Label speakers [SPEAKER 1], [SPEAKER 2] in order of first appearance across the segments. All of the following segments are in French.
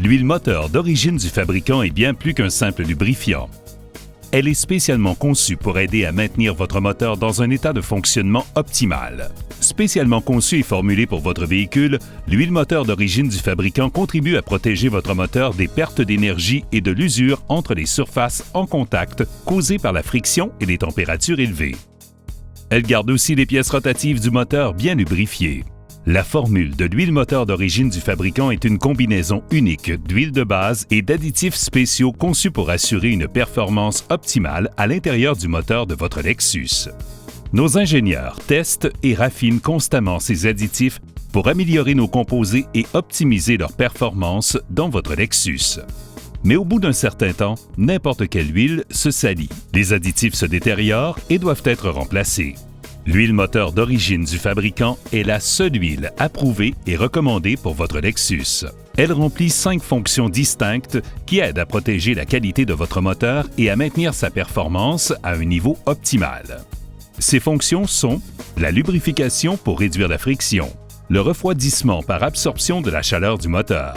[SPEAKER 1] L'huile moteur d'origine du fabricant est bien plus qu'un simple lubrifiant. Elle est spécialement conçue pour aider à maintenir votre moteur dans un état de fonctionnement optimal. Spécialement conçue et formulée pour votre véhicule, l'huile moteur d'origine du fabricant contribue à protéger votre moteur des pertes d'énergie et de l'usure entre les surfaces en contact causées par la friction et les températures élevées. Elle garde aussi les pièces rotatives du moteur bien lubrifiées. La formule de l'huile moteur d'origine du fabricant est une combinaison unique d'huile de base et d'additifs spéciaux conçus pour assurer une performance optimale à l'intérieur du moteur de votre Lexus. Nos ingénieurs testent et raffinent constamment ces additifs pour améliorer nos composés et optimiser leur performance dans votre Lexus. Mais au bout d'un certain temps, n'importe quelle huile se salit. Les additifs se détériorent et doivent être remplacés. L'huile moteur d'origine du fabricant est la seule huile approuvée et recommandée pour votre Lexus. Elle remplit 5 fonctions distinctes qui aident à protéger la qualité de votre moteur et à maintenir sa performance à un niveau optimal. Ces fonctions sont la lubrification pour réduire la friction, le refroidissement par absorption de la chaleur du moteur,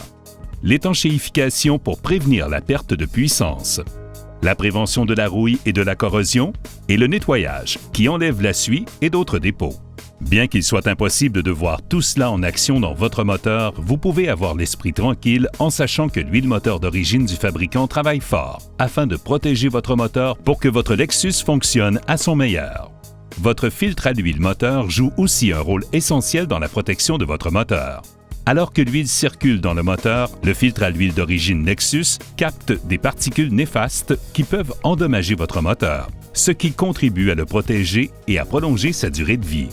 [SPEAKER 1] l'étanchéification pour prévenir la perte de puissance, la prévention de la rouille et de la corrosion et le nettoyage qui enlève la suie et d'autres dépôts. Bien qu'il soit impossible de voir tout cela en action dans votre moteur, vous pouvez avoir l'esprit tranquille en sachant que l'huile moteur d'origine du fabricant travaille fort afin de protéger votre moteur pour que votre Lexus fonctionne à son meilleur. Votre filtre à l'huile moteur joue aussi un rôle essentiel dans la protection de votre moteur. Alors que l'huile circule dans le moteur, le filtre à l'huile d'origine Lexus capte des particules néfastes qui peuvent endommager votre moteur, ce qui contribue à le protéger et à prolonger sa durée de vie.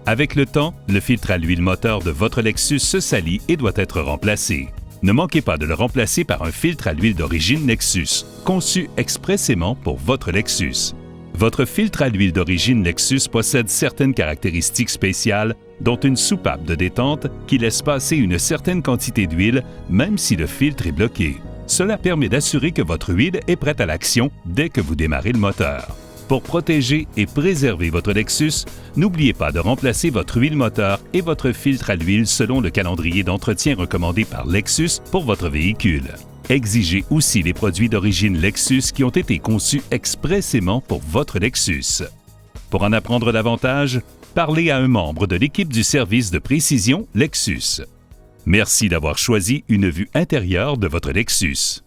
[SPEAKER 1] Avec le temps, le filtre à l'huile moteur de votre Lexus se salit et doit être remplacé. Ne manquez pas de le remplacer par un filtre à l'huile d'origine Lexus, conçu expressément pour votre Lexus. Votre filtre à l'huile d'origine Lexus possède certaines caractéristiques spéciales, dont une soupape de détente qui laisse passer une certaine quantité d'huile même si le filtre est bloqué. Cela permet d'assurer que votre huile est prête à l'action dès que vous démarrez le moteur. Pour protéger et préserver votre Lexus, n'oubliez pas de remplacer votre huile moteur et votre filtre à l'huile selon le calendrier d'entretien recommandé par Lexus pour votre véhicule. Exigez aussi les produits d'origine Lexus qui ont été conçus expressément pour votre Lexus. Pour en apprendre davantage, parlez à un membre de l'équipe du service de précision Lexus. Merci d'avoir choisi une vue intérieure de votre Lexus.